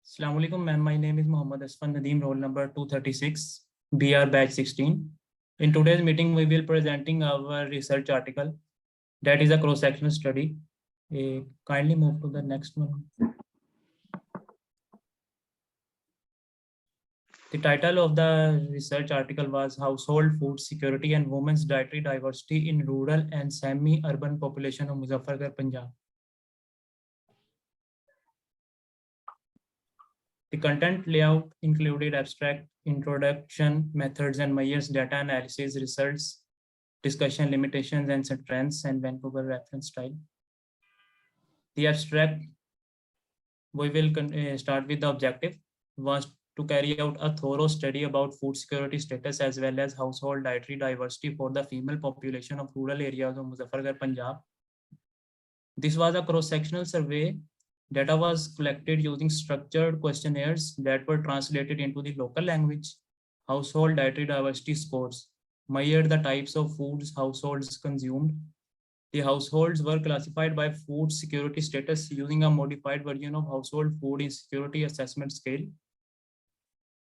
Assalamu alaikum, ma'am. My name is Muhammad Asfan Nadeem, roll number 236, BR batch 16. In today's meeting, we will presenting our research article that is a cross-sectional study. Kindly move to the next one. The title of the research article was Household Food Security and Women's Dietary Diversity in Rural and Semi-Urban Population of Muzaffargarh, Punjab. The content layout included abstract, introduction, methods and measures, data analysis, results, discussion, limitations and strengths, and Vancouver reference style. The abstract, we will start with the objective, was to carry out a thorough study about food security status as well as household dietary diversity for the female population of rural areas of Muzaffargarh, Punjab. This was a cross-sectional survey. Data was collected using structured questionnaires that were translated into the local language. Household dietary diversity scores measured the types of foods households consumed. The households were classified by food security status using a modified version of household food insecurity assessment scale.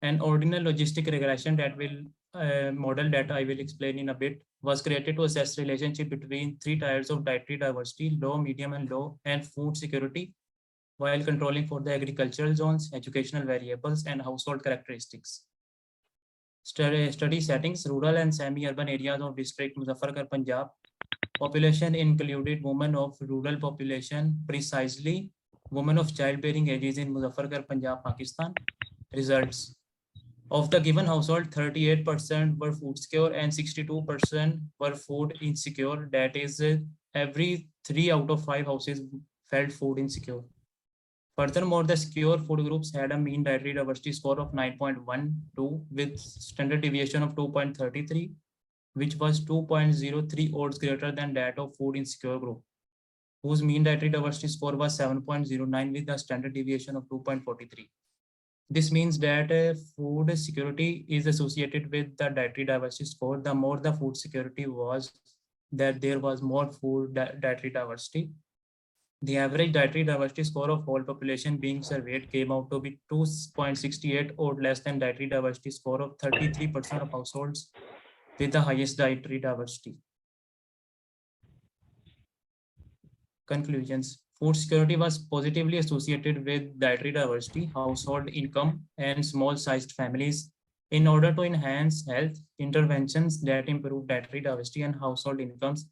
An ordinal logistic regression that will model that I will explain in a bit was created to assess relationship between three tiers of dietary diversity, low, medium, and low, and food security, while controlling for the agricultural zones, educational variables, and household characteristics. Study settings, rural and semi-urban areas of district Muzaffargarh, Punjab. Population included women of rural population, precisely women of childbearing ages in Muzaffargarh, Punjab, Pakistan. Results. Of the given household, 38% were food secure and 62% were food insecure. That is, every 3 out of 5 houses felt food insecure. Furthermore, the secure food groups had a mean dietary diversity score of 9.12 with standard deviation of 2.33, which was 2.03 odds greater than that of food insecure group, whose mean dietary diversity score was 7.09 with a standard deviation of 2.43. This means that food security is associated with the dietary diversity score. The more the food security was, that there was more food dietary diversity. The average dietary diversity score of whole population being surveyed came out to be 2.68 or less than dietary diversity score of 33% of households with the highest dietary diversity. Conclusions. Food security was positively associated with dietary diversity, household income, and small-sized families. In order to enhance health, interventions that improve dietary diversity and household incomes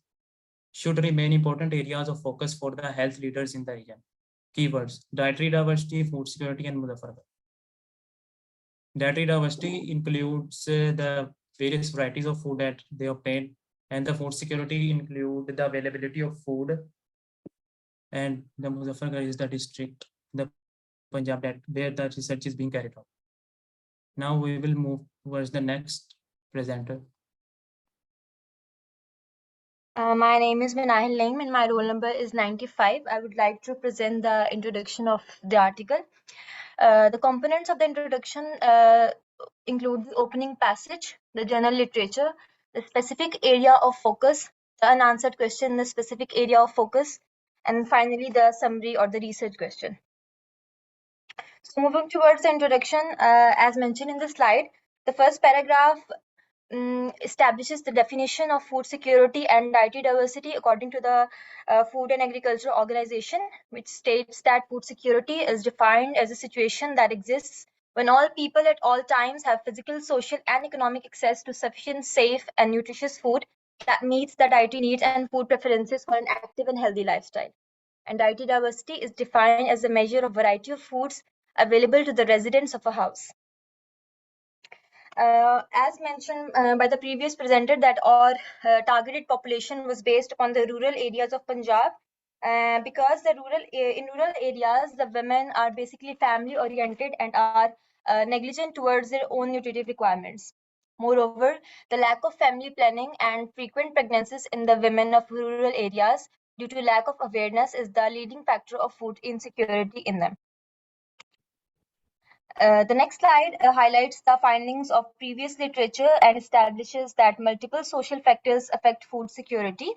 should remain important areas of focus for the health leaders in the region. Keywords: dietary diversity, food security, and Muzaffargarh. Dietary diversity includes the various varieties of food that they obtain, and the food security include the availability of food, and the Muzaffargarh is the district, the Punjab, that where the research is being carried out. Now we will move towards the next presenter. My name is Minahil Naim and my roll number is 95. I would like to present the introduction of the article. The components of the introduction include the opening passage, the general literature, the specific area of focus, the unanswered question in the specific area of focus, and finally the summary or the research question. So moving towards the introduction, as mentioned in the slide, the first paragraph establishes the definition of food security and dietary diversity according to the Food and Agriculture Organization, which states that food security is defined as a situation that exists when all people at all times have physical, social, and economic access to sufficient, safe, and nutritious food that meets the dietary needs and food preferences for an active and healthy lifestyle. And dietary diversity is defined as a measure of variety of foods available to the residents of a house. As mentioned by the previous presenter, that our targeted population was based upon the rural areas of Punjab, because in rural areas, the women are basically family oriented and are negligent towards their own nutritive requirements. Moreover, the lack of family planning and frequent pregnancies in the women of rural areas due to lack of awareness is the leading factor of food insecurity in them. The next slide highlights the findings of previous literature and establishes that multiple social factors affect food security.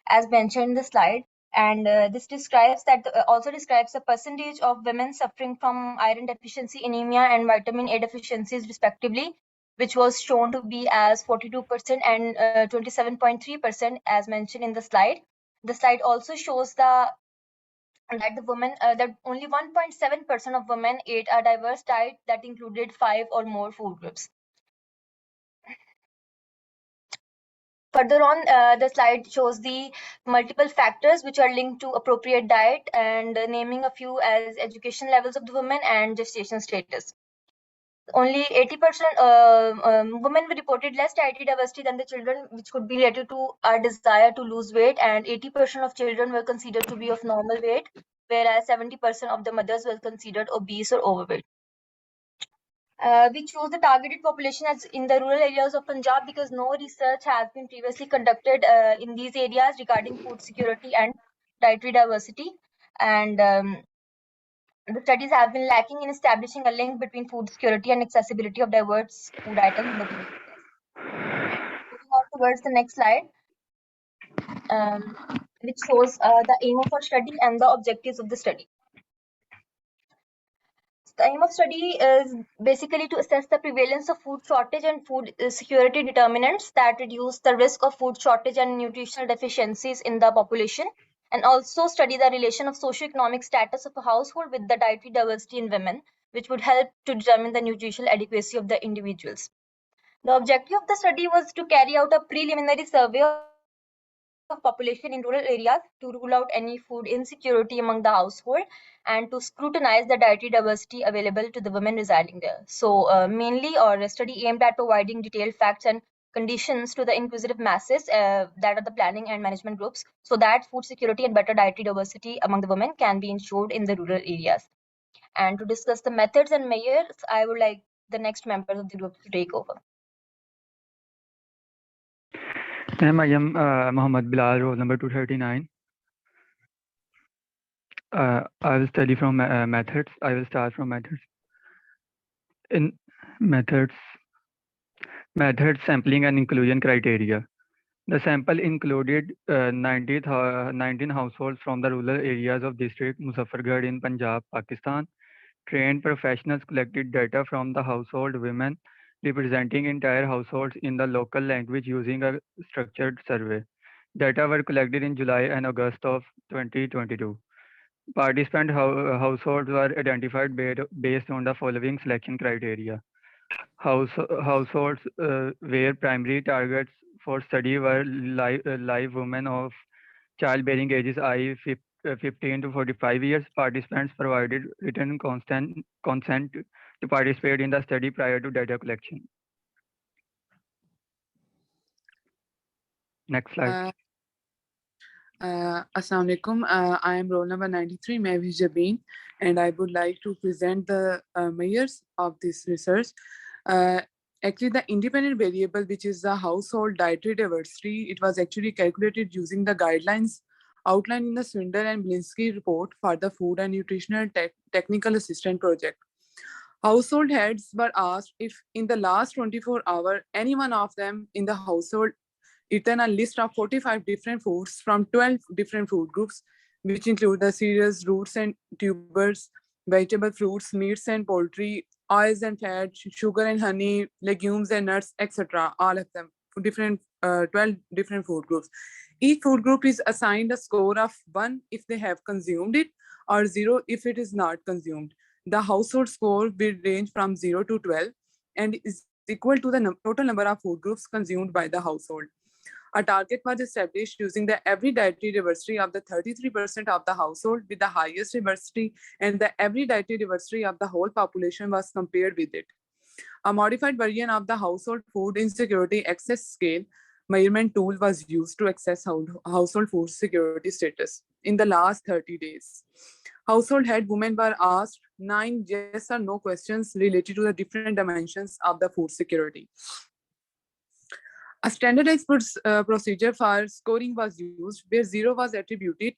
As mentioned in the slide, And this describes that also describes the percentage of women suffering from iron deficiency, anemia, and vitamin A deficiencies respectively, which was shown to be as 42% and 27.3% as mentioned in the slide. The slide also shows that the women that only 1.7% of women ate a diverse diet that included 5 or more food groups. Further on, the slide shows the multiple factors which are linked to appropriate diet, and naming a few as education levels of the women and gestation status. Only 80% women reported less dietary diversity than the children, which could be related to our desire to lose weight, and 80% of children were considered to be of normal weight, whereas 70% of the mothers were considered obese or overweight. We chose the targeted population as in the rural areas of Punjab because no research has been previously conducted in these areas regarding food security and dietary diversity. And the studies have been lacking in establishing a link between food security and accessibility of diverse food items in the rural areas. Moving on towards the next slide, which shows the aim of our study and the objectives of the study. The aim of study is basically to assess the prevalence of food shortage and food security determinants that reduce the risk of food shortage and nutritional deficiencies in the population, and also study the relation of socioeconomic status of a household with the dietary diversity in women, which would help to determine the nutritional adequacy of the individuals. The objective of the study was to carry out a preliminary survey of population in rural areas to rule out any food insecurity among the household and to scrutinize the dietary diversity available to the women residing there. So mainly our study aimed at providing detailed facts and conditions to the inquisitive masses, that are the planning and management groups, so that food security and better dietary diversity among the women can be ensured in the rural areas. And to discuss the methods and measures, I would like the next members of the group to take over. I am Muhammad Bilal, roll number 239. I will study from methods. I will start from methods. In methods, sampling and inclusion criteria. The sample included 19 households from the rural areas of district Muzaffargarh in Punjab, Pakistan. Trained professionals collected data from the household women representing entire households in the local language using a structured survey. Data were collected in July and August of 2022. Participant households were identified based on the following selection criteria. Households where primary targets for study were live women of childbearing ages 15 to 45 years. Participants provided written consent to participate in the study prior to data collection. Next slide. Assalamu alaikum. I am roll number 93, Mehwish Jabeen, and I would like to present the measures of this research. Actually, the independent variable, which is the household dietary diversity, it was actually calculated using the guidelines outlined in the Swindle and Blinsky report for the Food and Nutritional Technical Assistant Project. Household heads were asked if in the last 24 hours, any one of them in the household eaten a list of 45 different foods from 12 different food groups, which include the cereals, roots and tubers, vegetable, fruits, meats and poultry, oils and fats, sugar and honey, legumes and nuts, etc. All of them, 12 different food groups. Each food group is assigned a score of 1 if they have consumed it, or 0 if it is not consumed. The household score will range from 0 to 12 and is equal to the total number of food groups consumed by the household. A target was established using the average dietary diversity of the 33% of the household with the highest diversity, and the average dietary diversity of the whole population was compared with it. A modified version of the household food insecurity access scale measurement tool was used to assess household food security status in the last 30 days. Household head women were asked 9 yes or no questions related to the different dimensions of the food security. A standardized procedure for scoring was used, where 0 was attributed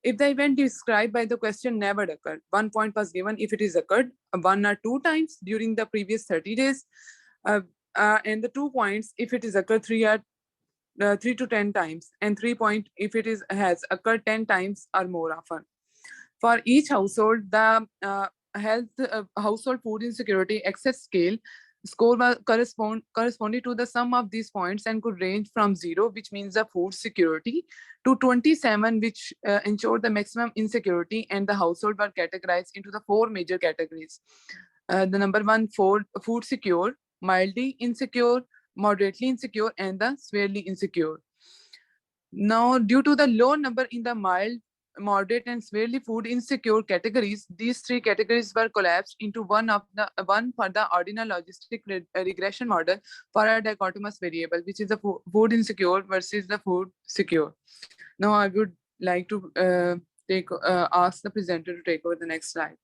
if the event described by the question never occurred. 1 point was given if it is occurred 1 or 2 times during the previous 30 days, and the 2 points if it is occurred 3 or 3 to 10 times, and 3 point if it is has occurred 10 times or more often. For each household, the household food insecurity excess scale score was corresponding to the sum of these points and could range from 0, which means the food security, to 27, which ensured the maximum insecurity, and the household were categorized into the 4 major categories. The number one, food secure, mildly insecure, moderately insecure, and the severely insecure. Now, due to the low number in the mild, moderate, and severely food insecure categories, these 3 categories were collapsed into one for the ordinal logistic regression model for a dichotomous variable, which is the food insecure versus the food secure. Now, I would like to ask the presenter to take over the next slide.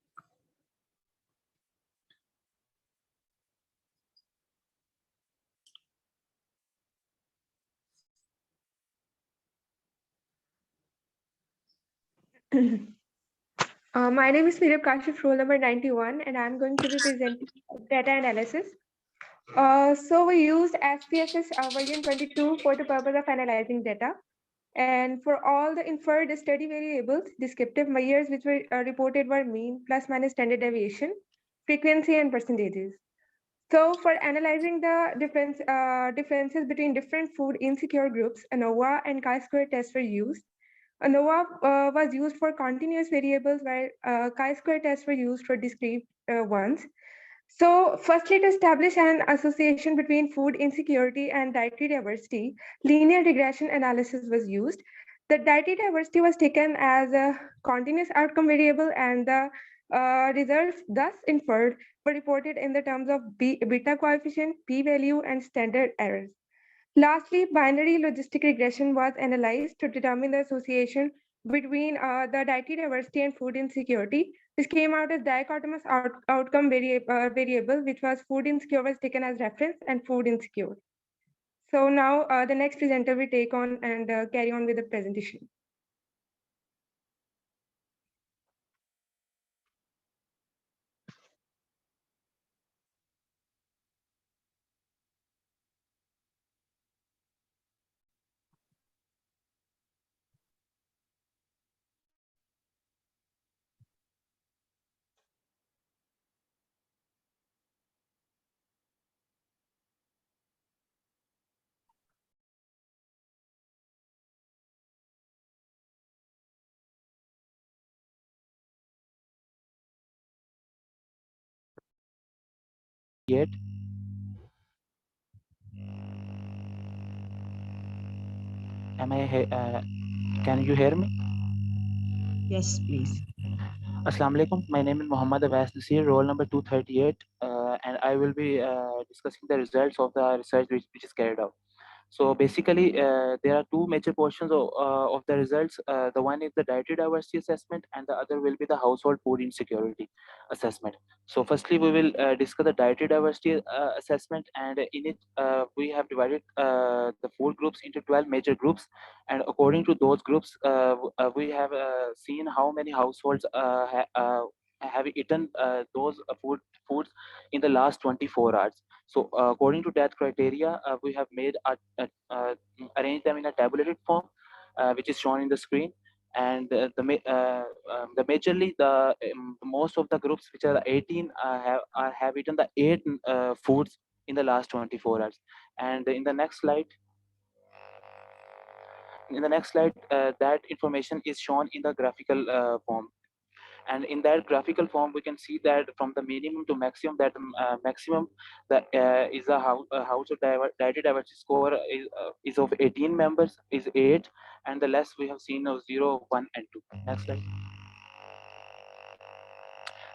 My name is Philip Kashif, roll number 91, and I'm going to be presenting data analysis. So we used SPSS version 22 for the purpose of analyzing data. And for all the inferred study variables, descriptive measures which were reported were mean, plus minus standard deviation, frequency, and percentages. So for analyzing the differences between different food insecure groups, ANOVA and chi-square tests were used. ANOVA was used for continuous variables, while chi-square tests were used for discrete ones. So firstly, to establish an association between food insecurity and dietary diversity, linear regression analysis was used. The dietary diversity was taken as a continuous outcome variable, and the results thus inferred were reported in the terms of beta coefficient, p-value, and standard errors. Lastly, binary logistic regression was analyzed to determine the association between the dietary diversity and food insecurity. This came out as dichotomous outcome variable, which was food insecure was taken as reference and food insecure. So now the next presenter will take on and carry on with the presentation. Yet. Can you hear me? Yes, please. Assalamu alaikum. My name is Muhammad Abbas Nasir, roll number 238, and I will be discussing the results of the research which is carried out. So basically, there are 2 major portions of the results. The one is the dietary diversity assessment, and the other will be the household food insecurity assessment. So firstly, we will discuss the dietary diversity assessment, and in it, we have divided the food groups into 12 major groups, and according to those groups, we have seen how many households have eaten those foods in the last 24 hours. So according to that criteria, we have made arranged them in a tabulated form, which is shown in the screen. And the majorly most of the groups, which are 18, have eaten the 8 foods in the last 24 hours. And in the next slide, that information is shown in the graphical form. And in that graphical form, we can see that from the minimum to maximum, that maximum that is a household dietary diversity score is of 18 members, is 8, and the less we have seen of 0, 1, and 2. Next slide.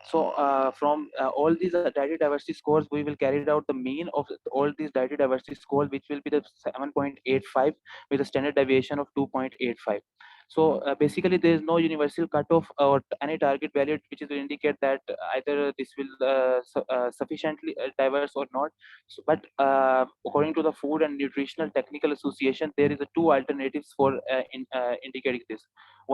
So from all these dietary diversity scores, we will carry out the mean of all these dietary diversity scores, which will be the 7.85 with a standard deviation of 2.85. So basically, there is no universal cutoff or any target value which will indicate that either this will sufficiently diverse or not. So, but according to the Food and Nutritional Technical Association, there is 2 alternatives for indicating this.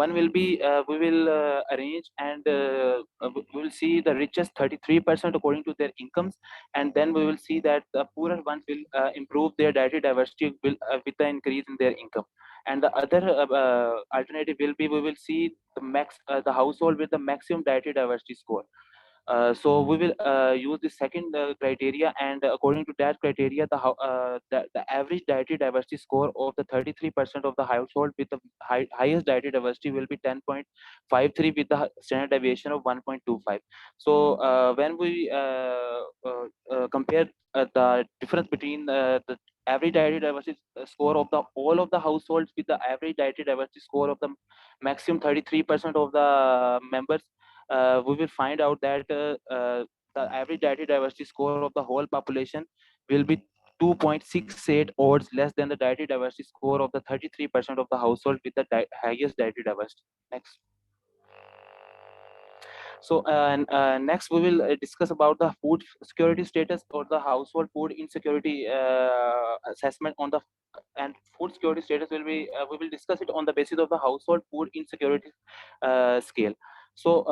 One will be we will arrange and we will see the richest 33% according to their incomes, and then we will see that the poorer ones will improve their dietary diversity will, with the increase in their income. And the other alternative will be we will see the household with the maximum dietary diversity score. So we will use the second criteria, and according to that criteria, the average dietary diversity score of the 33% of the household with the highest dietary diversity will be 10.53 with the standard deviation of 1.25. So when we compare the difference between the average dietary diversity score of the all of the households with the average dietary diversity score of the maximum 33% of the members, we will find out that the average dietary diversity score of the whole population will be 2.68 odds less than the dietary diversity score of the 33% of the household with the highest dietary diversity. Next. So next we will discuss about the food security status or the household food insecurity assessment on the and food security status will be we will discuss it on the basis of the household food insecurity scale. So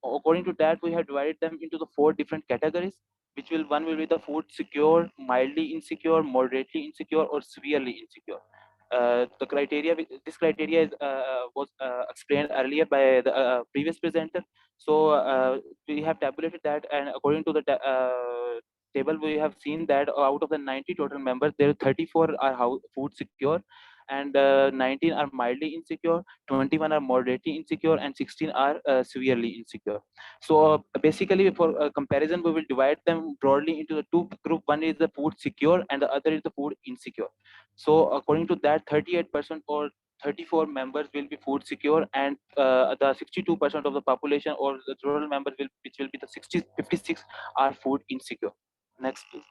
according to that, we have divided them into the four different categories, which will one will be the food secure, mildly insecure, moderately insecure, or severely insecure. The criteria this criteria was explained earlier by the previous presenter. So we have tabulated that, and according to the table, we have seen that out of the 90 total members, there 34 are food secure, and 19 are mildly insecure, 21 are moderately insecure, and 16 are severely insecure. So basically, for comparison, we will divide them broadly into the two group. One is the food secure, and the other is the food insecure. So according to that, 38% or 34 members will be food secure, and the 62% of the population or the rural members will which will be the 56 are food insecure. Next, please.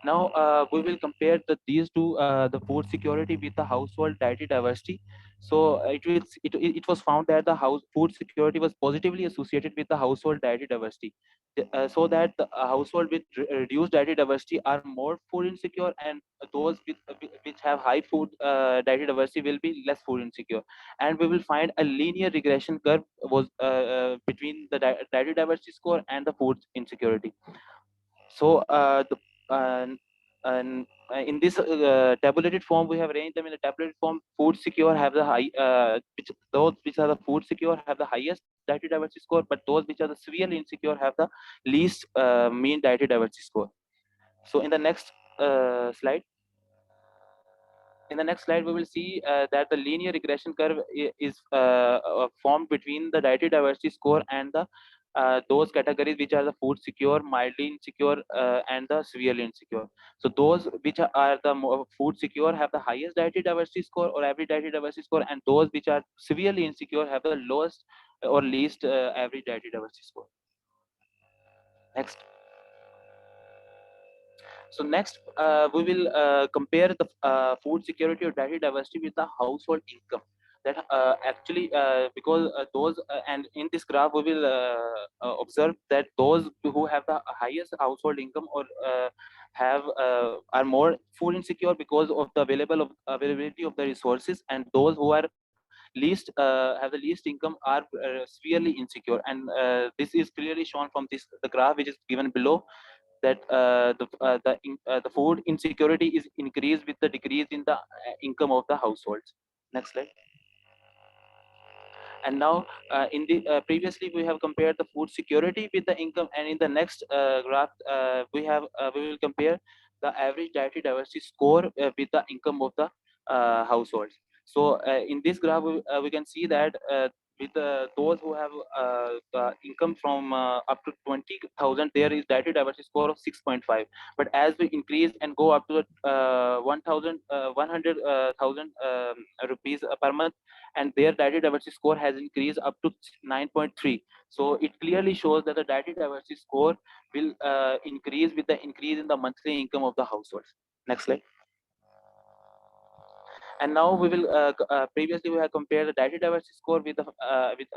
Now we will compare these two, the food security with the household dietary diversity. So it was found that the food security was positively associated with the household dietary diversity. So that the household with reduced dietary diversity are more food insecure, and those which have high food dietary diversity will be less food insecure. And we will find a linear regression curve was between the dietary diversity score and the food insecurity. So in this tabulated form, we have arranged them in a tabulated form. Food secure have the high, those which are the food secure have the highest dietary diversity score, but those which are the severely insecure have the least mean dietary diversity score. So in the next slide. In the next slide, we will see that the linear regression curve is formed between the dietary diversity score and the those categories which are the food secure, mildly insecure, and the severely insecure. So those which are the food secure have the highest dietary diversity score or average dietary diversity score, and those which are severely insecure have the lowest or least average dietary diversity score. Next. So next, we will compare the food security or dietary diversity with the household income. That actually, because those and in this graph, we will observe that those who have the highest household income or have are more food insecure because of the availability of the resources, and those who are least have the least income are severely insecure. And this is clearly shown from the graph which is given below, that the food insecurity is increased with the decrease in the income of the households. Next slide. And now in the previously we have compared the food security with the income, and in the next graph we will compare the average dietary diversity score with the income of the households. So in this graph we can see that with those who have the income from up to 20,000, there is dietary diversity score of 6.5. But as we increase and go up to 100,000 rupees per month, and their dietary diversity score has increased up to 9.3. So it clearly shows that the dietary diversity score will increase with the increase in the monthly income of the households. Next slide. And now we will previously we have compared the dietary diversity score with the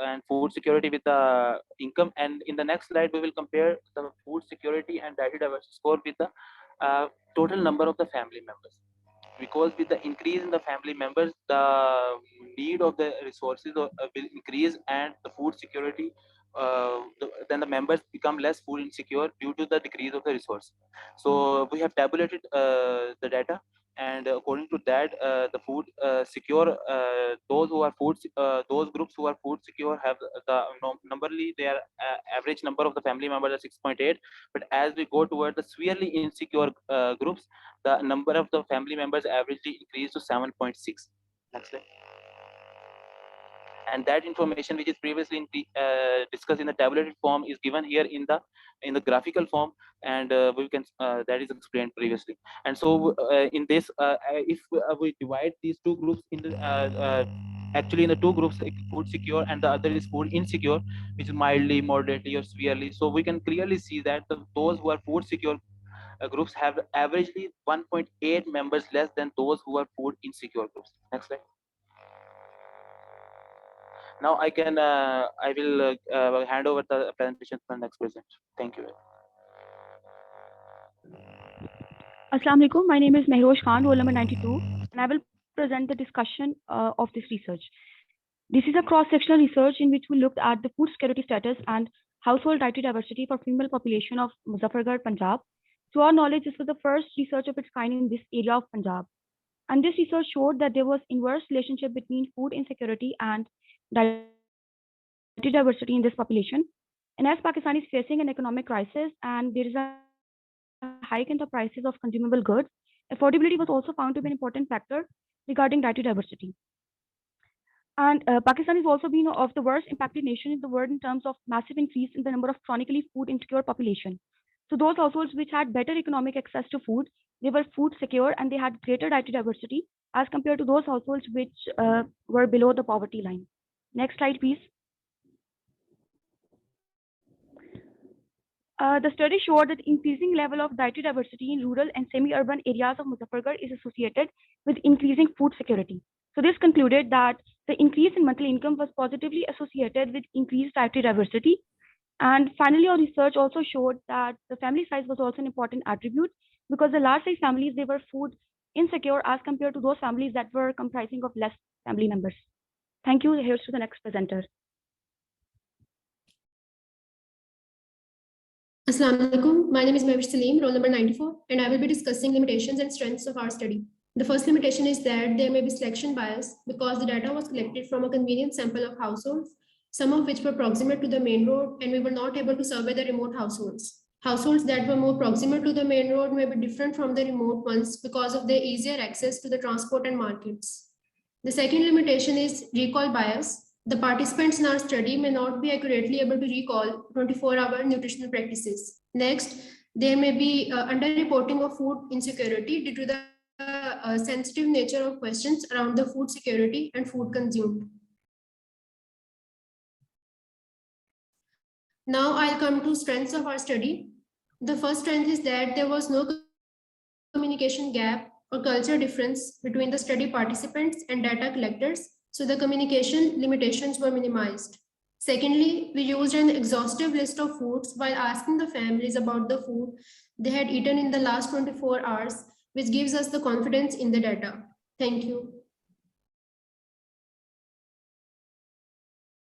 and food security with the income, and in the next slide we will compare the food security and dietary diversity score with the total number of the family members. because with the increase in the family members, the need of the resources will increase, and the food security, then the members become less food insecure due to the decrease of the resource. So we have tabulated the data, and according to that, the food secure, those groups who are food secure have numberly their average number of the family members are 6.8. But as we go toward the severely insecure groups, the number of the family members averagely increased to 7.6. Next slide. And that information, which is previously discussed in the tabulated form, is given here in the graphical form, and we can that is explained previously. And so in this, if we divide these two groups actually in the two groups, like food secure and the other is food insecure, which is mildly, moderately, or severely. So we can clearly see that those who are food secure groups have averagely 1.8 members less than those who are food insecure groups. Next slide. Now I will hand over the presentation to the next presenter. Thank you. Assalamu alaikum. My name is Mehrosh Khan, roll number 92, and I will present the discussion of this research. This is a cross-sectional research in which we looked at the food security status and household dietary diversity for female population of Muzaffargarh, Punjab. To our knowledge, this was the first research of its kind in this area of Punjab. And this research showed that there was inverse relationship between food insecurity and dietary diversity in this population. And as Pakistan is facing an economic crisis and there is a hike in the prices of consumable goods, affordability was also found to be an important factor regarding dietary diversity. And Pakistan is also being of the worst impacted nation in the world in terms of massive increase in the number of chronically food insecure population. So those households which had better economic access to food, they were food secure and they had greater dietary diversity as compared to those households which were below the poverty line. Next slide, please. The study showed that increasing level of dietary diversity in rural and semi-urban areas of Muzaffargarh is associated with increasing food security. So this concluded that the increase in monthly income was positively associated with increased dietary diversity. And finally, our research also showed that the family size was also an important attribute because the large size families, they were food insecure as compared to those families that were comprising of less family members. Thank you. Here's to the next presenter. Assalamu alaikum. My name is Mehwish Salim, roll number 94, and I will be discussing limitations and strengths of our study. The first limitation is that there may be selection bias because the data was collected from a convenient sample of households, some of which were proximate to the main road, and we were not able to survey the remote households. Households that were more proximate to the main road may be different from the remote ones because of their easier access to the transport and markets. The second limitation is recall bias. The participants in our study may not be accurately able to recall 24-hour nutritional practices. Next, there may be underreporting of food insecurity due to the sensitive nature of questions around the food security and food consumed. Now I'll come to strengths of our study. The first strength is that there was no communication gap or culture difference between the study participants and data collectors, so the communication limitations were minimized. Secondly, we used an exhaustive list of foods while asking the families about the food they had eaten in the last 24 hours, which gives us the confidence in the data. Thank you.